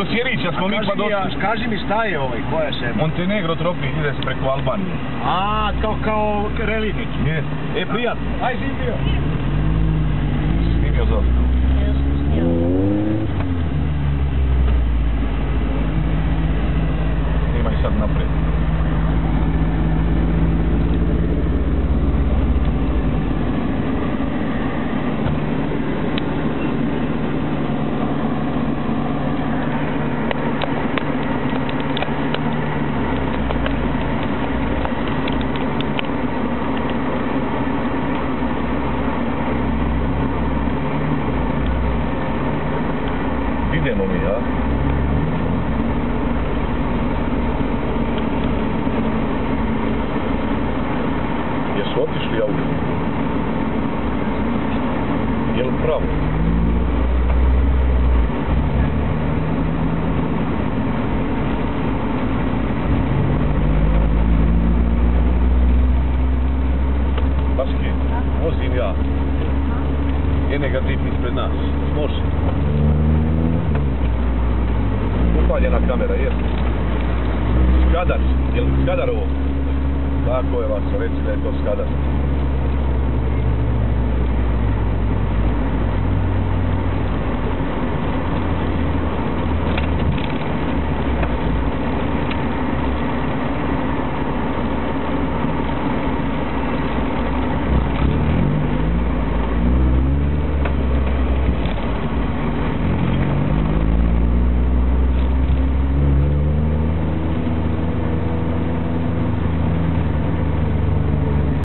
Preko Sjerića smo mi pa došli. Kaži mi šta je ovaj, koja se... Montenegro tropi, ide se preko Albanije. A, kao reliv neki. Je. Prijatno. Aj, snimio. Snimio Zoran. Snimaj sad naprijed. Idemo mi, a? Jesu otišli auto? Je li pravo? Baski, vozim ja. Je negativ ispred nas. Može. Upaljena kamera, jest. Skadar, je li Skadar ovo? Tako je vas, reci da je to Skadar.